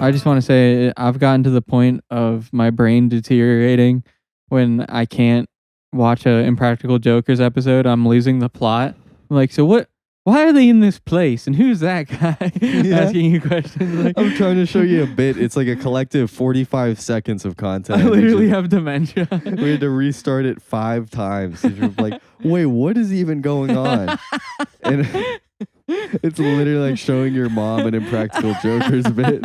I just want to say I've gotten to the point of my brain deteriorating when I can't watch a Impractical Jokers episode. I'm losing the plot. I'm like, so what? Why are they in this place? And who's that guy asking you questions? Like, I'm trying to show you a bit. It's like a collective 45 seconds of content. I literally have dementia. We had to restart it 5 times. You're like, wait, what is even going on? And it's literally like showing your mom an Impractical Jokers bit.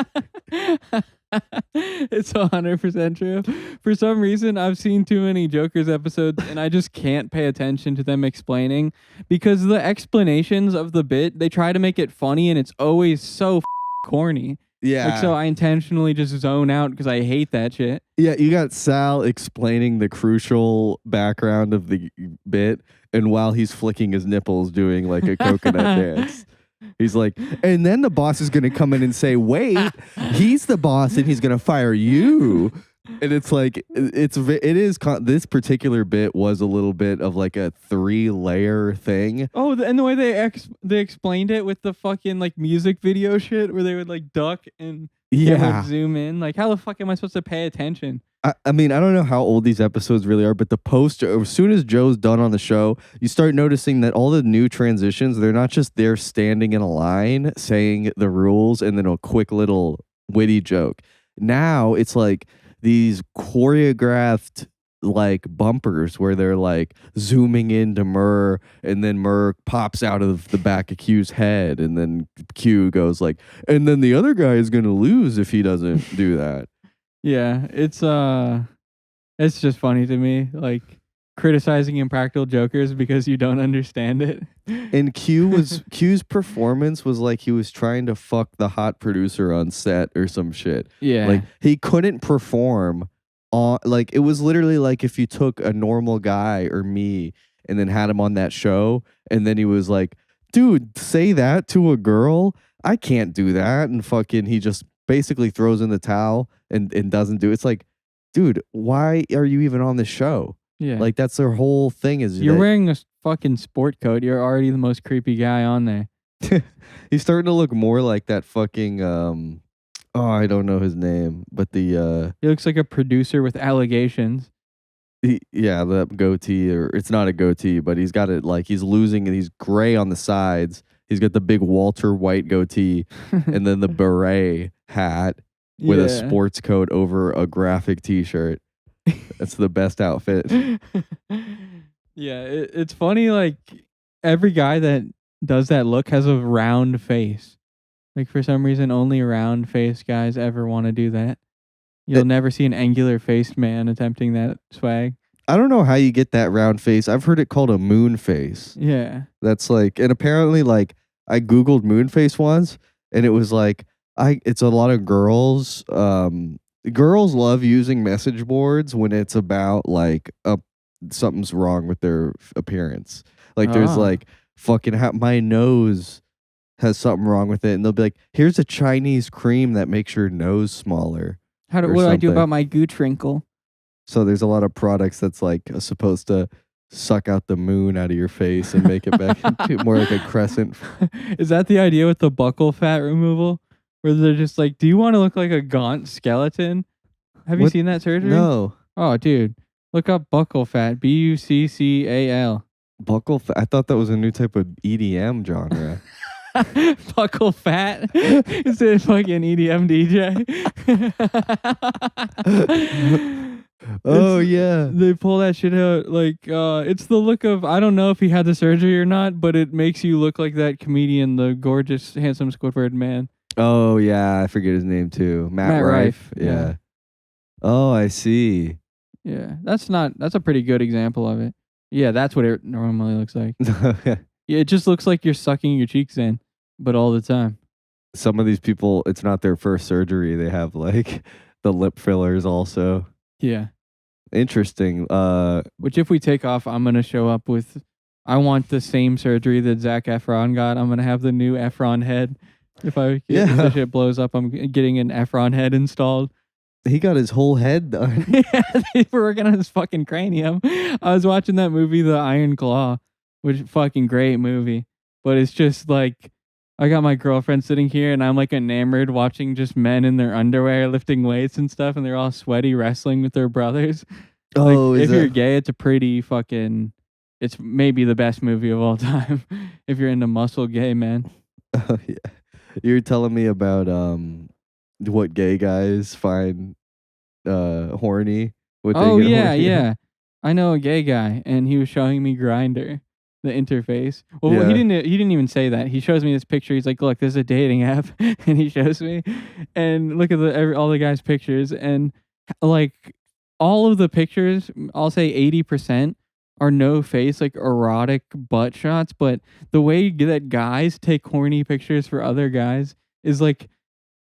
It's 100% true. For some reason, I've seen too many Jokers episodes and I just can't pay attention to them explaining because the explanations of the bit, they try to make it funny and it's always so corny. Yeah. Like, so I intentionally just zone out because I hate that shit. Yeah, you got Sal explaining the crucial background of the bit, and while he's flicking his nipples doing like a coconut dance. He's like, and then the boss is going to come in and say, wait, he's the boss and he's going to fire you. And it's like, this particular bit was a little bit of like a 3-layer thing. Oh, and the way they explained it with the fucking like music video shit where they would like duck and Yeah. zoom in. Like, how the fuck am I supposed to pay attention? I mean, I don't know how old these episodes really are, but the post, as soon as Joe's done on the show, you start noticing that all the new transitions, they're not just there standing in a line saying the rules and then a quick little witty joke. Now it's like these choreographed like bumpers where they're like zooming into Murr and then Murr pops out of the back of Q's head and then Q goes like, and then the other guy is going to lose if he doesn't do that. Yeah, it's just funny to me, like criticizing Impractical Jokers because you don't understand it. And Q's performance was like he was trying to fuck the hot producer on set or some shit. Yeah. Like he couldn't perform on, like it was literally like if you took a normal guy or me and then had him on that show and then he was like, dude, say that to a girl? I can't do that. And fucking he just basically throws in the towel and doesn't do it. It's like, dude, why are you even on the show? Yeah. Like that's their whole thing is you're wearing a fucking sport coat. You're already the most creepy guy on there. He's starting to look more like that fucking I don't know his name, but he looks like a producer with allegations. The goatee, or it's not a goatee, but he's got it like he's losing and he's gray on the sides. He's got the big Walter White goatee and then the beret hat with a sports coat over a graphic t-shirt. That's the best outfit. Yeah, it's funny, like every guy that does that look has a round face. Like for some reason only round face guys ever want to do that. You'll never see an angular faced man attempting that swag. I don't know how you get that round face. I've heard it called a moon face. Yeah. That's like, and apparently like I Googled moon face once and it was like, it's a lot of girls. Girls love using message boards when it's about like something's wrong with their appearance. Like there's like fucking my nose has something wrong with it, and they'll be like, "Here's a Chinese cream that makes your nose smaller." What do I do about my gooch wrinkle? So there's a lot of products that's like supposed to suck out the moon out of your face and make it back into more like a crescent. Is that the idea with the buccal fat removal? Where they're just like, do you want to look like a gaunt skeleton? Have you seen that surgery? No. Oh, dude. Look up buccal fat. Buccal. Buccal fat? I thought that was a new type of EDM genre. Buccal fat? Is it fucking EDM DJ? Oh, yeah. They pull that shit out. Like, it's the look of, I don't know if he had the surgery or not, but it makes you look like that comedian, the gorgeous, handsome Squidward man. Oh, yeah. I forget his name, too. Matt Rife. Yeah. Oh, I see. Yeah. That's a pretty good example of it. Yeah, that's what it normally looks like. Yeah, it just looks like you're sucking your cheeks in, but all the time. Some of these people, it's not their first surgery. They have like the lip fillers also. Yeah. Interesting. Which if we take off, I'm going to show up with, I want the same surgery that Zac Efron got. I'm going to have the new Effron head. If the shit blows up, I'm getting an Effron head installed. He got his whole head done. Yeah, they were working on his fucking cranium. I was watching that movie, The Iron Claw, which is a fucking great movie. But it's just like I got my girlfriend sitting here, and I'm like enamored watching just men in their underwear lifting weights and stuff, and they're all sweaty wrestling with their brothers. Like, Oh, is if you're that? gay, it's a pretty fucking. It's maybe the best movie of all time. If you're into muscle gay men. Oh, yeah. You're telling me about what gay guys find horny. What they Oh get yeah, horny on. yeah. I know a gay guy, and he was showing me Grindr, the interface. Well, he Yeah. didn't. He didn't even say that. He shows me this picture. He's like, "Look, this is a dating app," and he shows me, and look at all the guys' pictures, and like all of the pictures, I'll say 80% are no face, like erotic butt shots. But the way that guys take horny pictures for other guys is like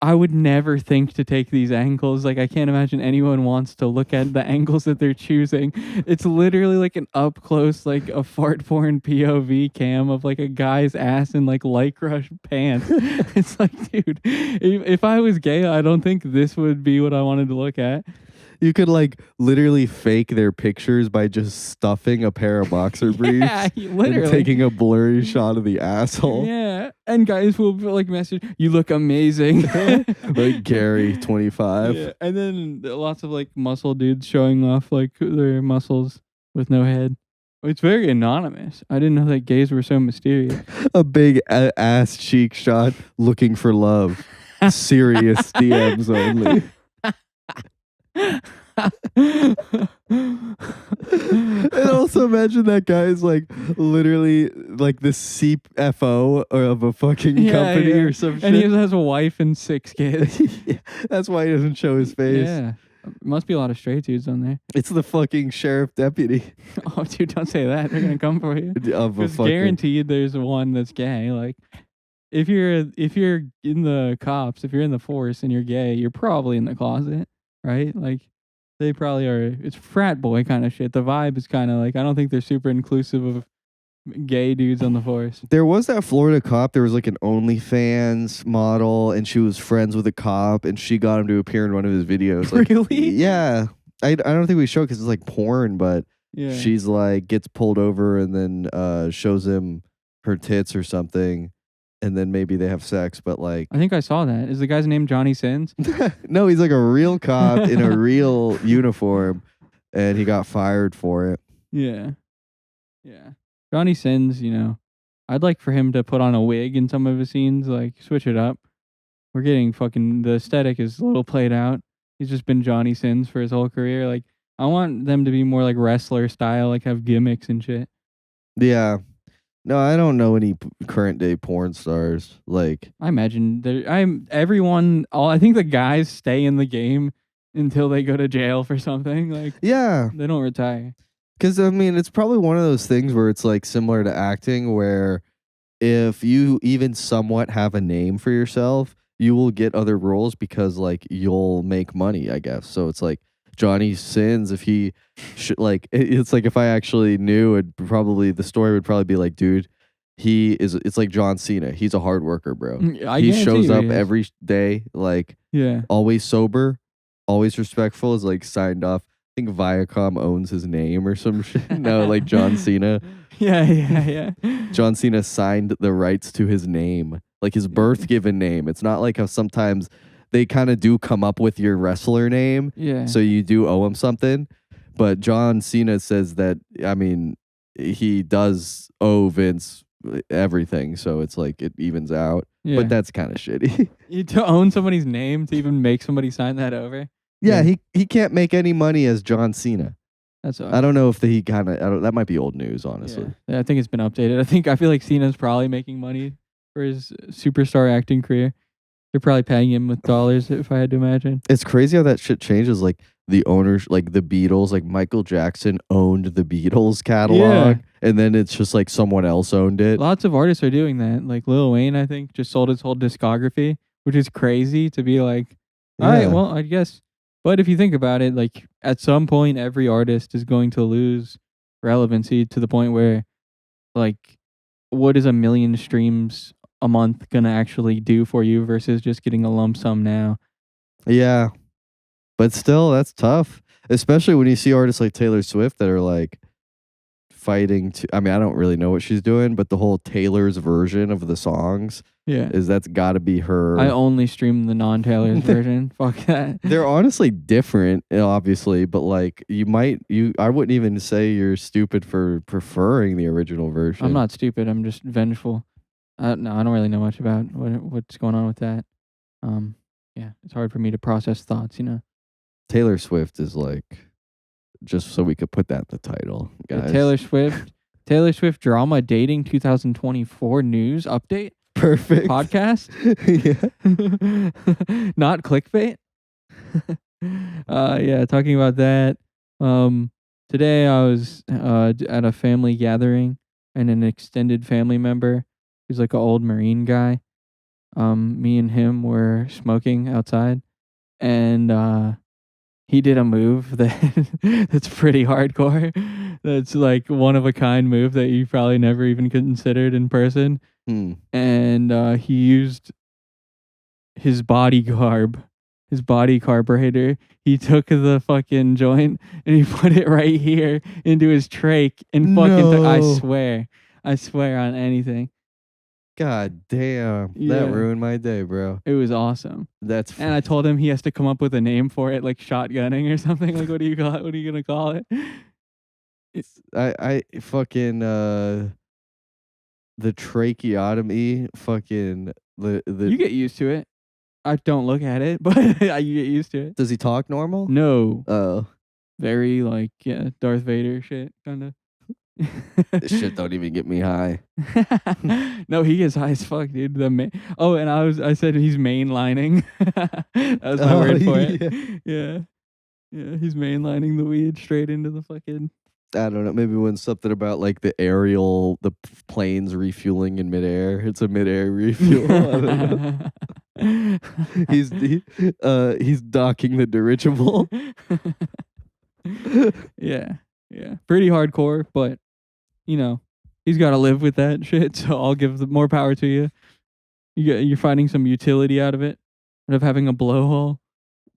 I would never think to take these angles. Like, I can't imagine anyone wants to look at the angles that they're choosing. It's literally like an up close, like a fart porn POV cam of like a guy's ass in like lycra pants. It's like, dude, if I was gay, I don't think this would be what I wanted to look at. You could like literally fake their pictures by just stuffing a pair of boxer briefs Yeah, and literally. taking a blurry shot of the asshole. Yeah, and guys will like message, "You look amazing." Like Gary 25. Yeah, and then lots of like muscle dudes showing off like their muscles with no head. It's very anonymous. I didn't know that gays were so mysterious. A big ass cheek shot looking for love. Serious DMs only. And also imagine that guy's like literally like the CFO or of a fucking company or some shit. And he has a wife and 6 kids. Yeah, that's why he doesn't show his face. Yeah. Must be a lot of straight dudes on there. It's the fucking sheriff deputy Oh, dude, don't say that. They're gonna come for you. of a It's fucking. guaranteed there's one that's gay. Like, if you're in the cops, if you're in the force and you're gay, you're probably in the closet, right? Like, they probably are. It's frat boy kind of shit. The vibe is kind of like, I don't think they're super inclusive of gay dudes on the force. There was that Florida cop. There was like an OnlyFans model, and she was friends with a cop, and she got him to appear in one of his videos. Like, Really? yeah. I don't think we show because it's like porn, but Yeah. she's like gets pulled over and then shows him her tits or something, and then maybe they have sex. But like, I think I saw that. Is the guy's name Johnny Sins? no, he's like a real cop in a real uniform, and he got fired for it. Yeah. Yeah. Johnny Sins, I'd like for him to put on a wig in some of his scenes, like switch it up. We're getting the aesthetic is a little played out. He's just been Johnny Sins for his whole career. Like, I want them to be more like wrestler style, like have gimmicks and shit. Yeah. No, I don't know any current day porn stars. Like, I imagine I think the guys stay in the game until they go to jail for something. Like, yeah. they don't retire. Because, I mean, it's probably one of those things where it's like similar to acting, where if you even somewhat have a name for yourself, you will get other roles because, like, you'll make money, I guess. So it's like Johnny Sins, if he should, like, it's like if I actually knew, the story would probably be like, dude, it's like John Cena. He's a hard worker, bro. He shows up every day, like, always sober, always respectful, is like signed off. I think Viacom owns his name or some shit. No, like John Cena. Yeah. John Cena signed the rights to his name, like his birth given name. It's not like how sometimes they kind of do come up with your wrestler name. Yeah. So you do owe him something. But John Cena says that, I mean, he does owe Vince everything. So it's like it evens out. Yeah. But that's kind of shitty. To own somebody's name, to even make somebody sign that over. Yeah, he can't make any money as John Cena. That's I don't know if that might be old news, honestly. Yeah, I think it's been updated. I feel like Cena's probably making money for his superstar acting career. They're probably paying him with dollars, if I had to imagine. It's crazy how that shit changes. Like the owners, like the Beatles, like Michael Jackson owned the Beatles catalog, and then it's just like someone else owned it. Lots of artists are doing that. Like Lil Wayne, I think, just sold his whole discography, which is crazy to be like, all right, well, I guess. But if you think about it, like at some point, every artist is going to lose relevancy to the point where, like, what is 1 million streams a month gonna actually do for you versus just getting a lump sum now? Yeah, but still, that's tough, especially when you see artists like Taylor Swift that are like fighting to. I mean, I don't really know what she's doing, but the whole Taylor's version of the songs Yeah. That's got to be her. I only stream the non-tailored version. Fuck that. They're honestly different, obviously, but like I wouldn't even say you're stupid for preferring the original version. I'm not stupid. I'm just vengeful. No, I don't really know much about what's going on with that. Yeah, it's hard for me to process thoughts. Taylor Swift is like, just so we could put that in the title, guys. Taylor Swift drama dating 2024 news update. Perfect podcast. Yeah. Not clickbait. Yeah, talking about that. Today I was at a family gathering, and an extended family member, who's like an old Marine guy. Me and him were smoking outside, and he did a move that's pretty hardcore. That's like one of a kind move that you probably never even considered in person. And he used his body carburetor. He took the fucking joint and he put it right here into his trach and fucking. I swear on anything. God damn, Yeah. that ruined my day, bro. It was awesome. And I told him he has to come up with a name for it, like shotgunning or something. Like, what do you call it? What are you gonna call it? I fucking the tracheotomy, fucking the. You get used to it. I don't look at it, but you get used to it. Does he talk normal? No. Oh. Very like Darth Vader shit kind of. This shit don't even get me high. No, he gets high as fuck, dude. And I said he's mainlining. That was my word for it. Yeah. He's mainlining the weed straight into the fucking. I don't know. Maybe when something about like the planes refueling in midair. It's a midair refuel. I don't know. He's docking the dirigible. Yeah. Pretty hardcore, but he's got to live with that shit. So I'll give more power to you. You're finding some utility out of it, out of having a blowhole.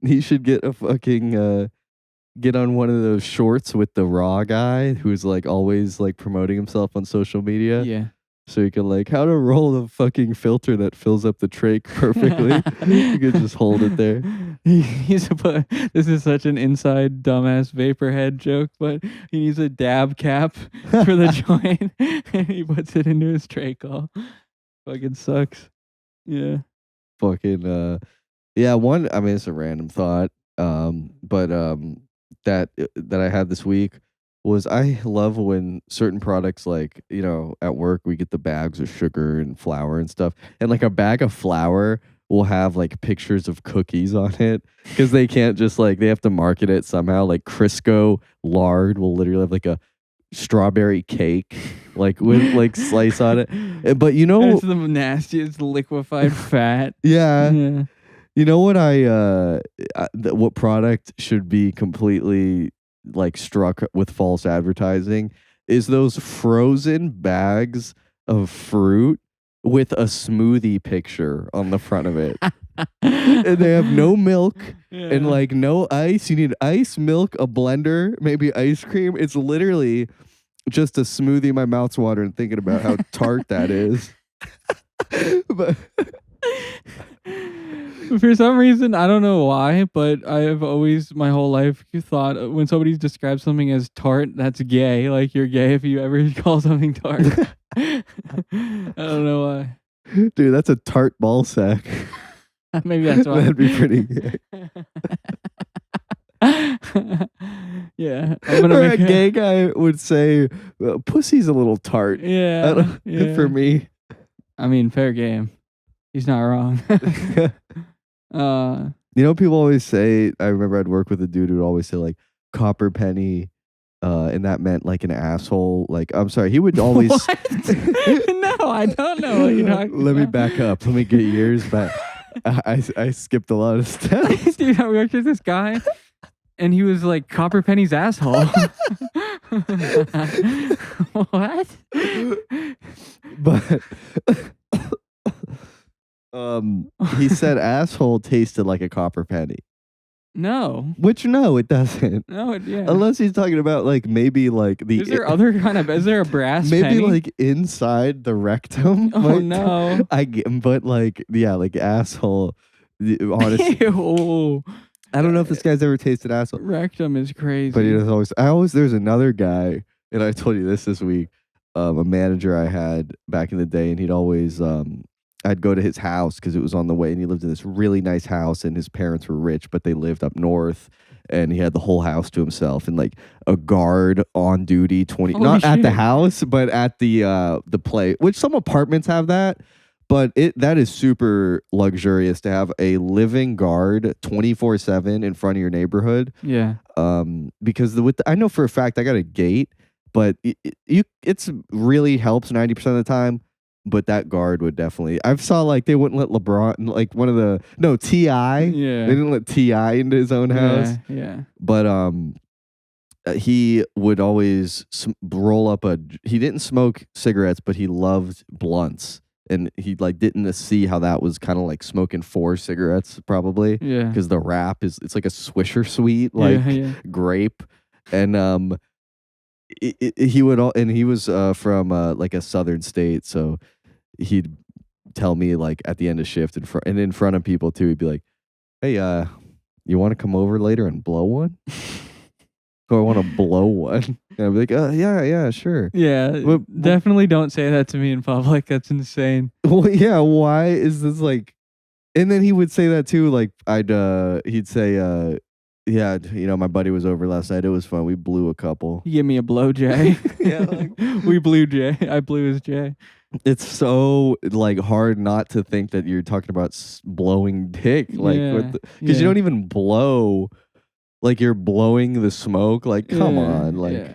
He should get a fucking get on one of those shorts with the raw guy who's like always like promoting himself on social media. Yeah. So you can like how to roll the fucking filter that fills up the trach perfectly. You could just hold it there. This is such an inside dumbass vaporhead joke, but he needs a dab cap for the joint, and he puts it into his trach. All fucking sucks. Yeah. Fucking yeah. One. I mean, it's a random thought. But that I had this week was I love when certain products, like, at work we get the bags of sugar and flour and stuff, and like a bag of flour will have like pictures of cookies on it because they can't just like, they have to market it somehow. Like Crisco lard will literally have like a strawberry cake like with like slice on it, but it's the nastiest liquefied fat. Yeah. You know what what product should be completely like struck with false advertising is those frozen bags of fruit with a smoothie picture on the front of it. And they have no milk and like no ice. You need ice, milk, a blender, maybe ice cream. It's literally just a smoothie. My mouth's watering thinking about how tart that is. But for some reason, I don't know why, but I have always my whole life thought when somebody describes something as tart, that's gay. Like you're gay if you ever call something tart. I don't know why. Dude, that's a tart ball sack. Maybe that's why. That'd be pretty gay. Yeah. Or a gay guy would say, well, pussy's a little tart. Yeah. For me. I mean, fair game. He's not wrong. People always say, I remember I'd work with a dude who would always say like copper penny, and that meant like an asshole. Like, I'm sorry, he would always. No, I don't know what you're talking Let about. me back up. Let me get yours back. I skipped a lot of steps. Dude, I worked with this guy, and he was like Copper Penny's asshole. What? But he said asshole tasted like a copper penny. No. Which no, it doesn't. No, yeah. Unless he's talking about like maybe like the Is there other kind of? Is there a brass maybe penny? like inside the rectum. Oh no! I get, but like yeah, like asshole. Honestly, Ew. I don't know if this guy's ever tasted asshole, Rectum is crazy. but I always there's another guy, and I told you this week. A manager I had back in the day, and he'd always I'd go to his house because it was on the way, and he lived in this really nice house, and his parents were rich, but they lived up north, and he had the whole house to himself, and like a guard on duty, Holy not at the shit. house, but at the play, which some apartments have that, but that is super luxurious to have a living guard 24/7 in front of your neighborhood. Yeah. Because I know for a fact I got a gate, but it's really helps 90% of the time. But that guard would definitely. I've saw like they wouldn't let LeBron, like one of the T.I. Yeah. They didn't let T.I. into his own house. Yeah. But he would always roll up he didn't smoke cigarettes, but he loved blunts, and he like didn't see how that was kind of like smoking 4 cigarettes probably. Yeah. Because the wrap it's like a Swisher Sweet like grape, and he would and he was from like a southern state, so he'd tell me like at the end of shift in front of people too, he'd be like, hey, you want to come over later and blow one? So I want to blow one. And I'd be like, yeah, sure. Yeah. Definitely don't say that to me in public. That's insane. Well, yeah, why is this like, and then he would say that too, like he'd say, yeah, my buddy was over last night. It was fun. We blew a couple. You give me a blow, Jay. Yeah, like, we blew Jay. I blew his Jay. It's so like hard not to think that you're talking about blowing dick, like because you don't even blow, like you're blowing the smoke. Like, come on, like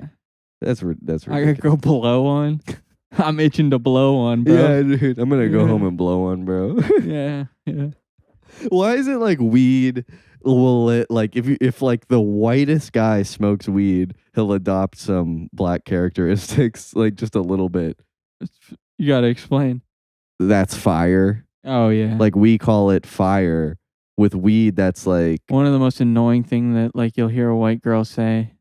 that's ridiculous. I gotta go blow one. I'm itching to blow one, bro. Yeah, dude, I'm gonna go home and blow one, bro. Yeah. Why is it like weed? Like if like the whitest guy smokes weed, he'll adopt some black characteristics, like just a little bit. You gotta explain. That's fire. Oh yeah. Like we call it fire. With weed, that's like one of the most annoying thing that like you'll hear a white girl say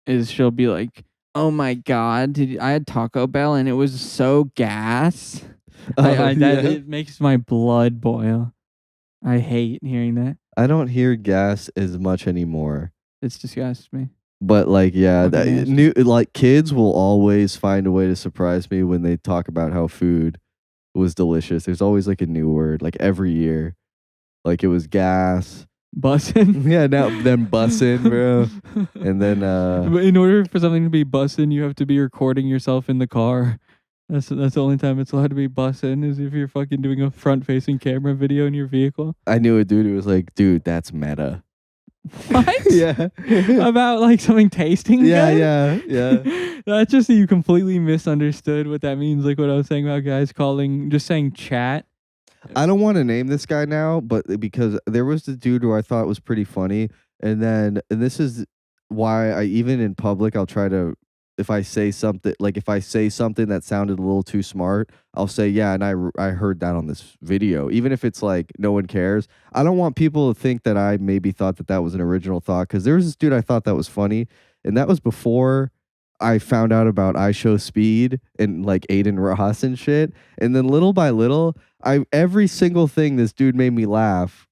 is she'll be like, "Oh my god, I had Taco Bell and it was so gas." It makes my blood boil. I hate hearing that. I don't hear gas as much anymore. It's disgusts me. But like, yeah, like kids will always find a way to surprise me when they talk about how food was delicious. There's always like a new word, like every year. Like it was gas. Bussin'? Yeah, now then bussin', bro. And then but in order for something to be bussin', you have to be recording yourself in the car. That's the only time it's allowed to be bussin' is if you're fucking doing a front-facing camera video in your vehicle. I knew a dude who was like, dude, that's meta. What? Yeah. About like something tasting good? Yeah. That's just that you completely misunderstood what that means. Like what I was saying about guys just saying chat. I don't want to name this guy now, but because there was the dude who I thought was pretty funny. And this is why I, even in public, I'll try to, if I say something that sounded a little too smart, I'll say, yeah, and I heard that on this video. Even if it's like no one cares. I don't want people to think that I maybe thought that was an original thought, because there was this dude I thought that was funny, and that was before I found out about I Show Speed and like Aiden Ross and shit. And then little by little, every single thing this dude made me laugh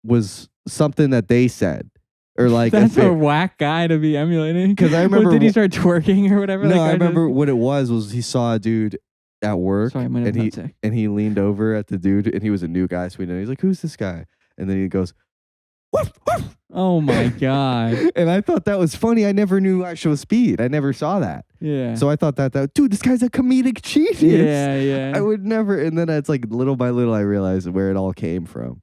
was something that they said. Or like that's a whack guy to be emulating. Because I remember, did he start twerking or whatever? No, I remember what it was he saw a dude at work. Sorry, and he leaned over at the dude, and he was a new guy, so he's like, "Who's this guy?" And then he goes, "Woof, woof." Oh my god! And I thought that was funny. I never knew I Show Speed. I never saw that. Yeah. So I thought that dude, this guy's a comedic genius. Yeah. I would never. And then it's like little by little, I realized where it all came from,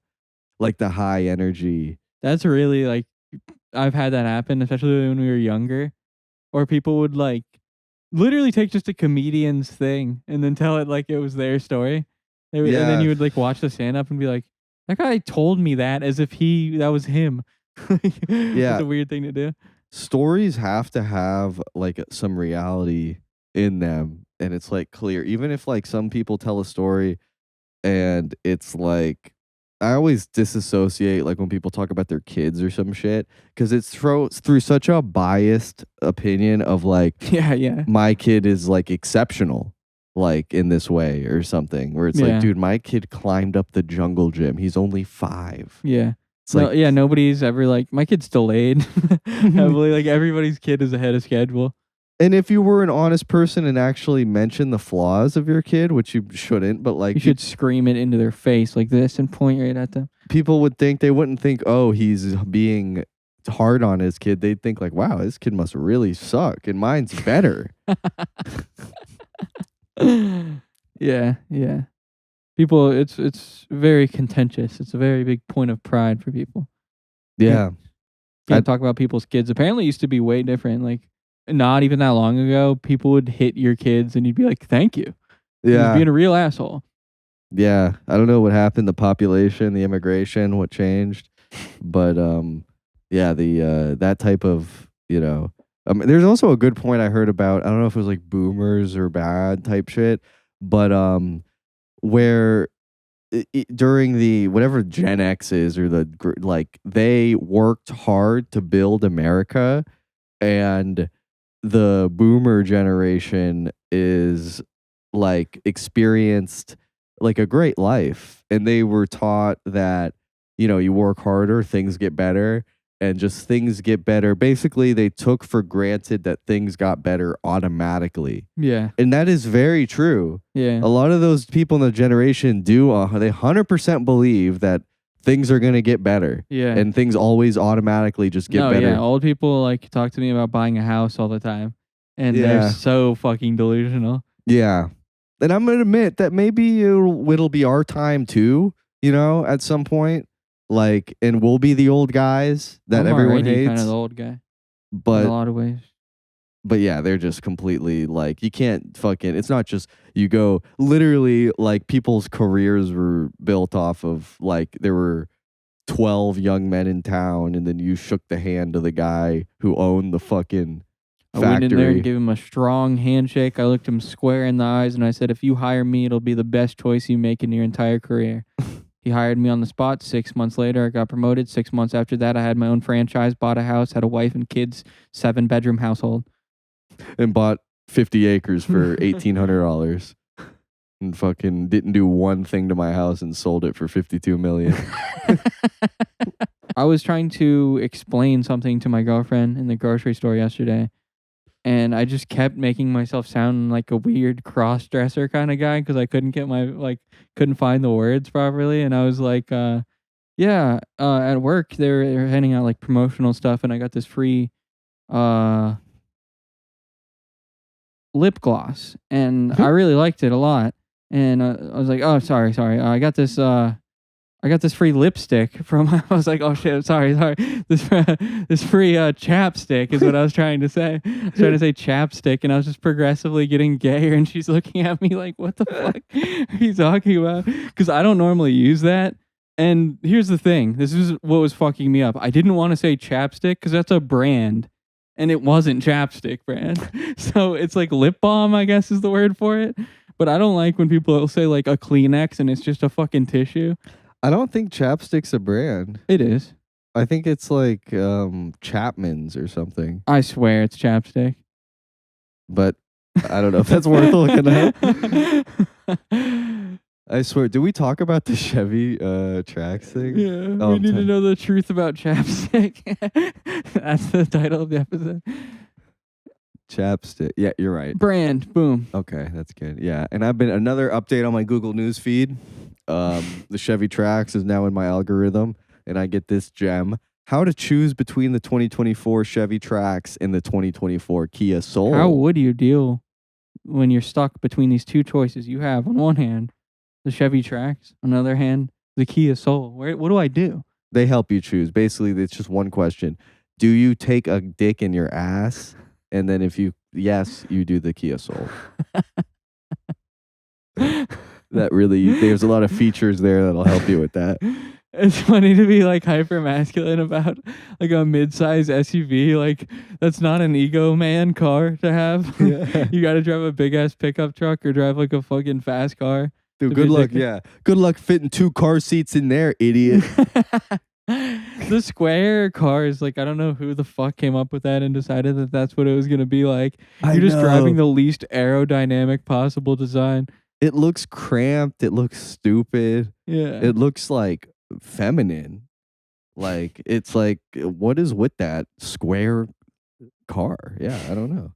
like the high energy. That's really like. I've had that happen, especially when we were younger, or people would like literally take just a comedian's thing and then tell it like it was their story. And then you would like watch the stand up and be like, that guy told me that as if that was him. Yeah. It's a weird thing to do. Stories have to have like some reality in them, and it's like clear. Even if like some people tell a story and it's like I always disassociate like when people talk about their kids or some shit because it's through such a biased opinion of like Yeah. my kid is like exceptional like in this way or something where it's like Yeah. dude my kid climbed up the jungle gym, he's only 5. Yeah. It's like Yeah, nobody's ever like, my kid's delayed. Heavily, like everybody's kid is ahead of schedule. and if you were an honest person and actually mention the flaws of your kid, which you shouldn't, but like You should scream it into their face like this and point right at them. people would think, they wouldn't think, oh, he's being hard on his kid. They'd think like, wow, this kid must really suck and mine's better. Yeah. People, it's very contentious. It's a very big point of pride for people. Yeah. Can't talk about people's kids. Apparently, it used to be way different. Like, not even that long ago, people would hit your kids, and you'd be like, "Thank you." He was being a real asshole. Yeah. I don't know what happened. The population, the immigration, what changed, but yeah, the that type of there's also a good point I heard about. I don't know if it was like boomers or bad type shit, but where during the whatever Gen X is or like they worked hard to build America, and the boomer generation is like experienced like a great life, and they were taught that you work harder, things get better, and just things get better. Basically, they took for granted that things got better automatically. Yeah. And that is very true. Yeah. A lot of those people in the generation they 100% believe that things are going to get better. Yeah. And things always automatically just get better. Yeah. Old people like talk to me about buying a house all the time. And Yeah. they're so fucking delusional. Yeah. And I'm going to admit that maybe it'll be our time too, at some point. Like, and we'll be the old guys that everyone hates. Kind of the old guy. But in a lot of ways. But yeah, they're just completely like, you can't fucking, it's not just you go literally like people's careers were built off of like there were 12 young men in town, and then you shook the hand of the guy who owned the fucking I factory. went in there and gave him a strong handshake. I looked him square in the eyes and I said, if you hire me, it'll be the best choice you make in your entire career. He hired me on the spot. 6 months later, I got promoted. 6 months after that, I had my own franchise, bought a house, had a wife and kids, 7-bedroom household. And bought 50 acres for $1,800 and fucking didn't do one thing to my house and sold it for $52 million. I was trying to explain something to my girlfriend in the grocery store yesterday, and I just kept making myself sound like a weird cross-dresser kind of guy because I couldn't get couldn't find the words properly. And I was like, at work they're handing out like promotional stuff, and I got this free lip gloss, and I really liked it a lot. And I was like, oh, sorry, I got this free lipstick from. I was like, oh shit, sorry. This free chapstick is what I was trying to say. I was trying to say chapstick, and I was just progressively getting gayer. And she's looking at me like, what the fuck are you talking about? Because I don't normally use that. And here's the thing: this is what was fucking me up. I didn't want to say chapstick because that's a brand, and it wasn't chapstick brand. So it's like lip balm, I guess is the word for it. But I don't like when people say like a Kleenex and it's just a fucking tissue. I don't think chapstick's a brand. It is. I think it's like Chapman's or something. I swear it's chapstick. But I don't know if that's worth looking at. I swear. Did we talk about the Chevy Trax thing? Yeah. We need to know the truth about chapstick. That's the title of the episode. Chapstick. Yeah, you're right. Brand. Boom. Okay, that's good. Yeah. And I've been another update on my Google News feed. The Chevy Trax is now in my algorithm, and I get this gem: how to choose between the 2024 Chevy Trax and the 2024 Kia Soul. How would you deal when you're stuck between these two choices? You have on one hand the Chevy Trax, on the other hand the Kia Soul. What do I do? They help you choose. Basically, it's just one question: do you take a dick in your ass? And then if yes, you do the Kia Soul. That really, there's a lot of features there that'll help you with that. It's funny to be like hyper masculine about like a mid-size SUV. Like that's not an ego man car to have. Yeah. You got to drive a big ass pickup truck or drive like a fucking fast car. Dude, to good be luck. addicted. Yeah. Good luck fitting 2 car seats in there, idiot. The square cars, like I don't know who the fuck came up with that and decided that that's what it was gonna be like. I You're just driving know. the least aerodynamic possible design. It looks cramped. It looks stupid. Yeah. It looks like feminine. Like, it's like, what is with that square car? Yeah, I don't know.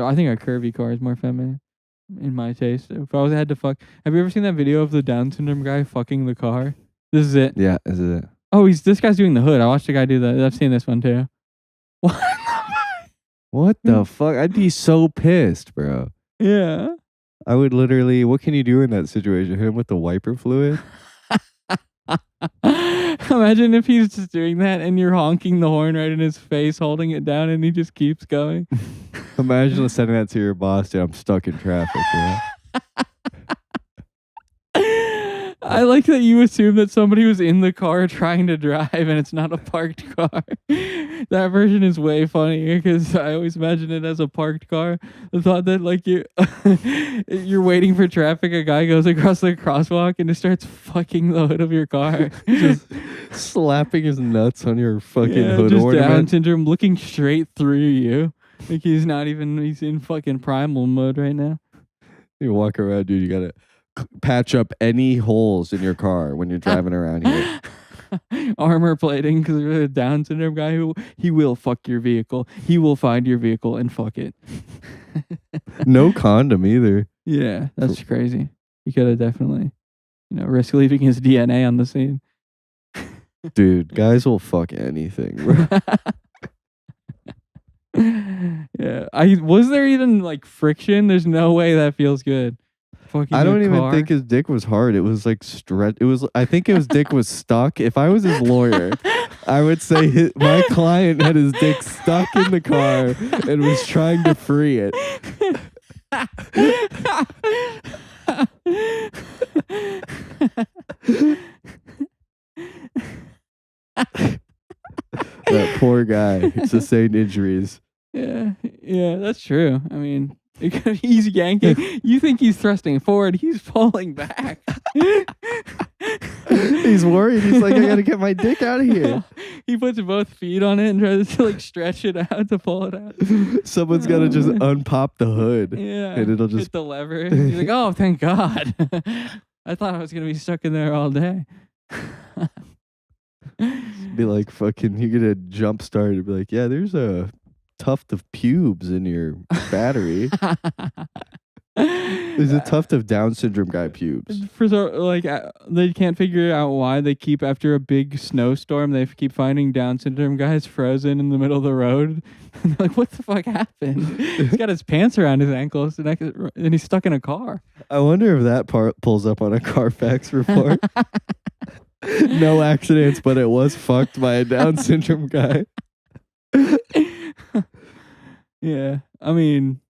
I think a curvy car is more feminine in my taste. If I was had to fuck, have you ever seen that video of the Down syndrome guy fucking the car? This is it. Yeah, is it? Oh, this guy's doing the hood. I watched a guy do that. I've seen this one too. What? What the fuck? I'd be so pissed, bro. Yeah. I would literally, what can you do in that situation? Hit him with the wiper fluid? Imagine if he's just doing that and you're honking the horn right in his face, holding it down, and he just keeps going. Imagine sending that to your boss, dude. I'm stuck in traffic, bro. I like that you assume that somebody was in the car trying to drive and it's not a parked car. That version is way funnier because I always imagine it as a parked car. The thought that like you're waiting for traffic, a guy goes across the crosswalk and just starts fucking the hood of your car. Just slapping his nuts on your fucking hood just ornament. Down syndrome looking straight through you. Like he's in fucking primal mode right now. You walk around, dude. You gotta patch up any holes in your car when you're driving around here. Armor plating because you're a Down syndrome guy who he will fuck your vehicle. He will find your vehicle and fuck it. No condom either. Yeah, that's crazy. He could have definitely, risk leaving his DNA on the scene. Dude, guys will fuck anything, bro. Yeah, was there even like friction? There's no way that feels good. Fucking I don't a even car. think his dick was hard. It was like I think his dick was stuck. If I was his lawyer, I would say my client had his dick stuck in the car and was trying to free it. That poor guy sustained injuries. Yeah, that's true. I mean, he's yanking. You think he's thrusting forward? He's pulling back. He's worried. He's like, I gotta get my dick out of here. He puts both feet on it and tries to like stretch it out to pull it out. Someone's gotta just unpop the hood. Yeah, and it'll just hit the lever. He's like, oh, thank God. I thought I was gonna be stuck in there all day. be like, fucking, you get a jump start and be like, yeah, there's a tuft of pubes in your battery. There's a tuft of Down syndrome guy pubes. They can't figure out why they keep, after a big snowstorm, they keep finding Down syndrome guys frozen in the middle of the road. And they're like, what the fuck happened? He's got his pants around his ankles and he's stuck in a car. I wonder if that part pulls up on a Carfax report. No accidents, but it was fucked by a Down syndrome guy. Yeah, I mean,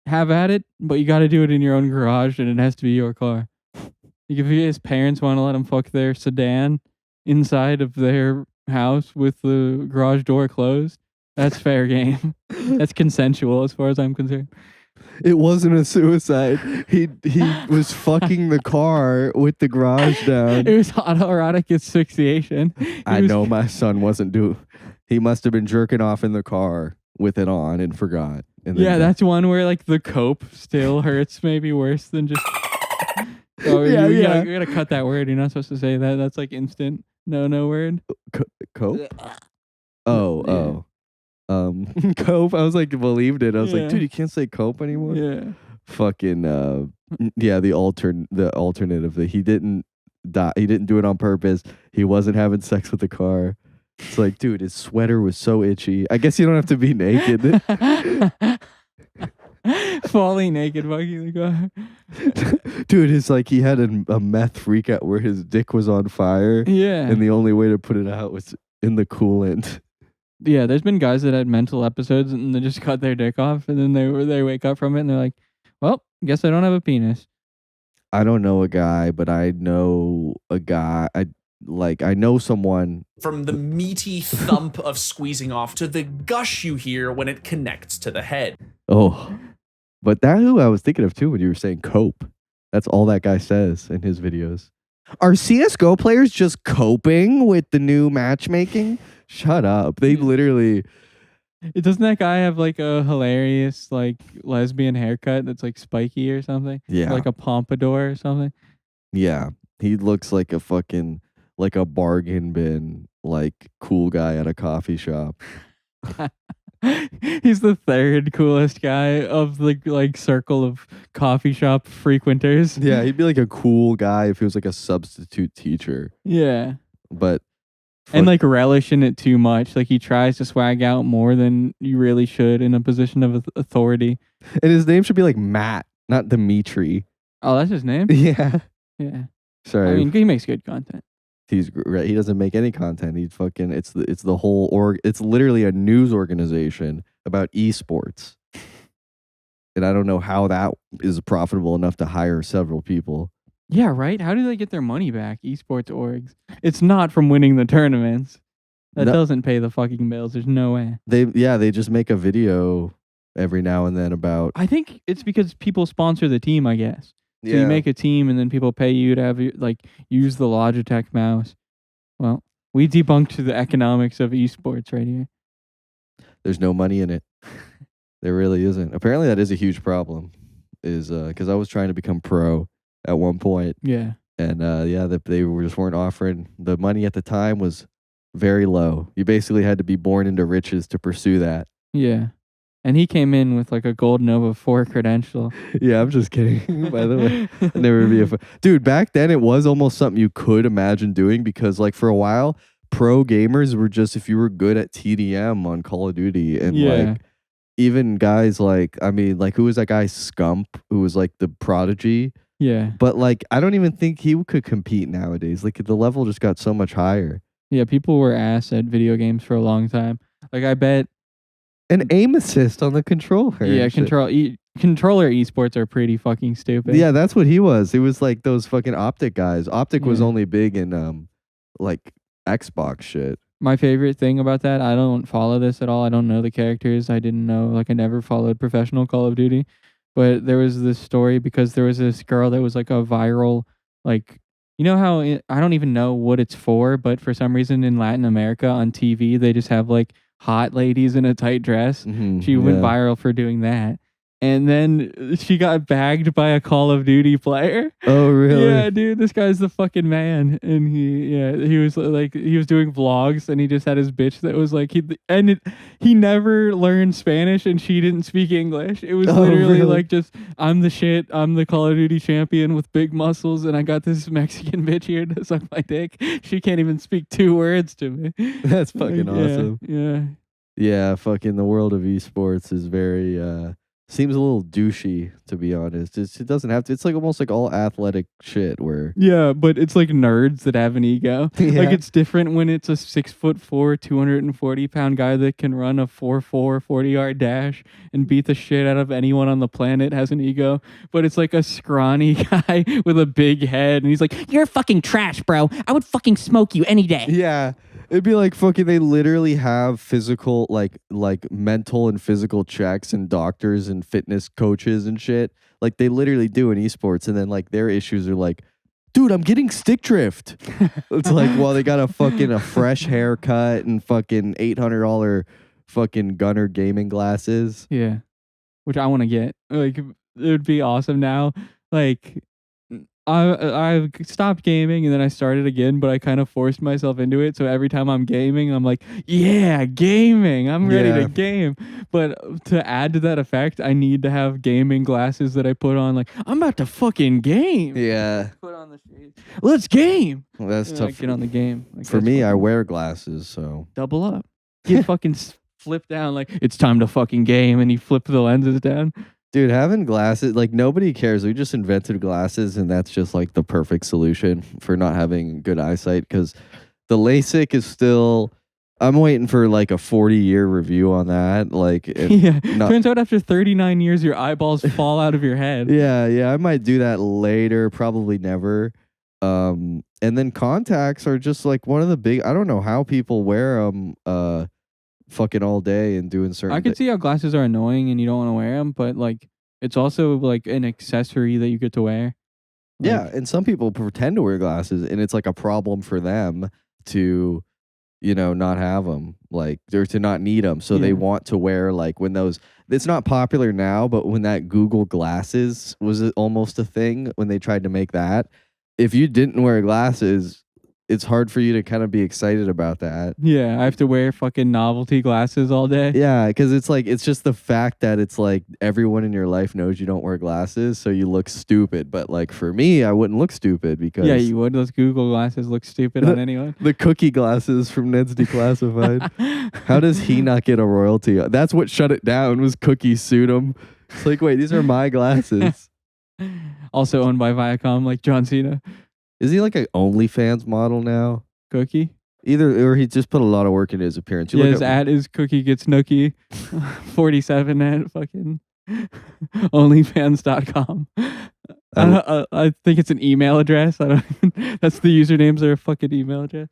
have at it, but you got to do it in your own garage, and it has to be your car. Like if his parents want to let him fuck their sedan inside of their house with the garage door closed, that's fair game. That's consensual as far as I'm concerned. It wasn't a suicide. He was fucking the car with the garage down. It was autoerotic asphyxiation. I know my son wasn't he must have been jerking off in the car with it on and forgot. And yeah, that's one where like the cope still hurts maybe worse than just... Oh, yeah, you gotta cut that word. You're not supposed to say that. That's like instant no word. Cope? Oh. Cope. I was like, believed it. I was like, dude, you can't say cope anymore. Yeah. Fucking the alternate of he didn't die. He didn't do it on purpose. He wasn't having sex with the car. It's like, dude, his sweater was so itchy. I guess you don't have to be naked. Falling naked fucking the car. Dude, it's like he had a meth freak out where his dick was on fire. Yeah. And the only way to put it out was in the coolant. Yeah, there's been guys that had mental episodes and they just cut their dick off and then they wake up from it and they're like, well, guess I don't have a penis. I don't know a guy, but I know a guy. I know someone. From the meaty thump of squeezing off to the gush you hear when it connects to the head. Oh, but that who I was thinking of too when you were saying cope. That's all that guy says in his videos. Are CS:GO players just coping with the new matchmaking? Shut up. They literally. Doesn't that guy have like a hilarious like lesbian haircut that's like spiky or something? Yeah. Like a pompadour or something? Yeah. He looks like a fucking, like a bargain bin, like cool guy at a coffee shop. He's the third coolest guy of the like circle of coffee shop frequenters. Yeah, he'd be like a cool guy if he was like a substitute teacher. Yeah. But And like relish in it too much. Like he tries to swag out more than you really should in a position of authority. and his name should be like Matt, not Dimitri. Oh, that's his name? Yeah. Yeah. Sorry. I mean, he makes good content. He's right. He doesn't make any content. He fucking it's the whole it's literally a news organization about esports. And I don't know how that is profitable enough to hire several people. Yeah, right? How do they get their money back, esports orgs? It's not from winning the tournaments. That No. doesn't pay the fucking bills. There's no way. They just make a video every now and then about I think it's because people sponsor the team, I guess. So you make a team and then people pay you to have use the Logitech mouse. Well, we debunked the economics of esports right here. There's no money in it. There really isn't. Apparently that is a huge problem. Is because I was trying to become pro at one point. Yeah. And they weren't offering the money at the time was very low. You basically had to be born into riches to pursue that. Yeah. And he came in with like a Gold Nova 4 credential. Yeah, I'm just kidding. By the way, never be dude. Back then, it was almost something you could imagine doing because, like, for a while, pro gamers were just if you were good at TDM on Call of Duty, and like even guys like who was that guy Scump who was like the prodigy. Yeah. But like, I don't even think he could compete nowadays. Like, the level just got so much higher. Yeah, people were ass at video games for a long time. Like, I bet. An aim assist on the controller. Yeah, controller esports are pretty fucking stupid. Yeah, that's what he was. He was like those fucking Optic guys. Optic was only big in like Xbox shit. My favorite thing about that, I don't follow this at all. I don't know the characters. I didn't know, like I never followed professional Call of Duty. But there was this story because there was this girl that was like a viral, like, you know how I don't even know what it's for, but for some reason in Latin America on TV, they just have like hot ladies in a tight dress. She went viral for doing that. And then she got bagged by a Call of Duty player. Oh, really? Yeah, dude, this guy's the fucking man. And he was like, he was doing vlogs and he just had his bitch that was like, he never learned Spanish and she didn't speak English. It was literally like just, I'm the shit. I'm the Call of Duty champion with big muscles and I got this Mexican bitch here to suck my dick. She can't even speak 2 words to me. That's fucking awesome. Yeah. Yeah, fucking the world of esports is very seems a little douchey, to be honest. It doesn't have to. It's like almost like all athletic shit where. Yeah, but it's like nerds that have an ego. Yeah. Like it's different when it's a 6'4", 240-pound guy that can run a 4.4 40-yard dash and beat the shit out of anyone on the planet has an ego. But it's like a scrawny guy with a big head, and he's like, "You're fucking trash, bro. I would fucking smoke you any day." Yeah. It'd be like fucking they literally have physical like mental and physical checks and doctors and fitness coaches and shit. Like they literally do in esports, and then like their issues are like, dude, I'm getting stick drift. It's like, well, they got a fresh haircut and fucking $800 fucking Gunner gaming glasses. Yeah. Which I want to get. Like it would be awesome now. Like I stopped gaming and then I started again, but I kind of forced myself into it. So every time I'm gaming, I'm like, yeah, gaming. I'm ready to game. But to add to that effect, I need to have gaming glasses that I put on. Like, I'm about to fucking game. Yeah. Put on the shades. Let's game. Well, that's And tough. I get on the game. Like, For me, I wear glasses, so. double up. Get fucking flip down. Like, it's time to fucking game. And you flip the lenses down. Dude, having glasses, like nobody cares. We just invented glasses, and that's just like the perfect solution for not having good eyesight. Because the LASIK is still, I'm waiting for like a 40-year review on that. Like, yeah. Turns out after 39 years, your eyeballs fall out of your head. Yeah, I might do that later. Probably never. And then contacts are just like one of the big. I don't know how people wear them. Fucking all day and doing certain. I can see how glasses are annoying and you don't want to wear them, but like it's also like an accessory that you get to wear. Yeah, Like, and some people pretend to wear glasses, and it's like a problem for them to, not have them, like, or to not need them. So they Yeah. want to wear, like, when those. It's not popular now, but when that Google Glasses was almost a thing, when they tried to make that, if you didn't wear glasses, it's hard for you to kind of be excited about that. yeah, I have to wear fucking novelty glasses all day. Yeah, because it's like it's just the fact that it's like everyone in your life knows you don't wear glasses, so you look stupid. But like for me, I wouldn't look stupid because Yeah, you would. Those Google glasses look stupid on anyone. the cookie glasses from Ned's Declassified. How does he not get a royalty? That's what shut it down. Was Cookie sued him? It's like, wait, these are my glasses. Also owned by Viacom, like John Cena. Is he like an OnlyFans model now? Cookie? Either, or he just put a lot of work into his appearance. You Yeah, look his at- ad is Cookie Gets Nookie 47 at fucking onlyfans.com. I think it's an email address. I don't even, that's the usernames are a fucking email address.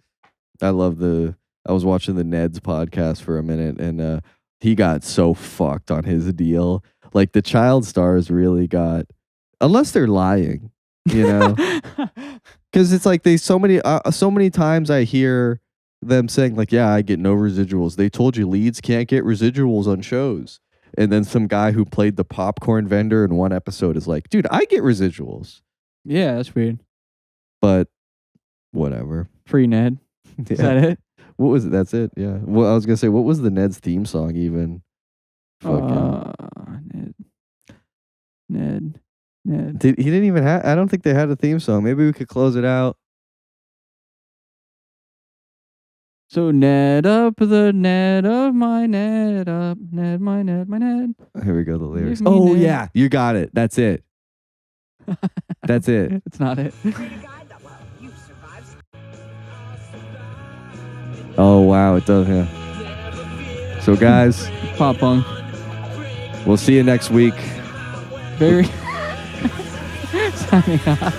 I love I was watching the Ned's podcast for a minute, and he got so fucked on his deal. Like the child stars really got, unless they're lying, because it's like so many times I hear them saying like, yeah, I get no residuals. They told you leads can't get residuals on shows. And then some guy who played the popcorn vendor in one episode is like, dude, I get residuals. Yeah, that's weird. But whatever. Free Ned. Is that it? What was it? That's it. Yeah. Well, I was gonna say, what was the Ned's theme song even? Ned. He didn't even have. I don't think they had a theme song. Maybe we could close it out. So Ned up the Ned of my Ned up Ned my Ned my Ned. Here we go. The lyrics. Give me Oh Ned. yeah, you got it. That's it. That's it. It's not it. Oh wow, it does. Yeah. So guys, Pop punk. we'll see you next week. Very signing off.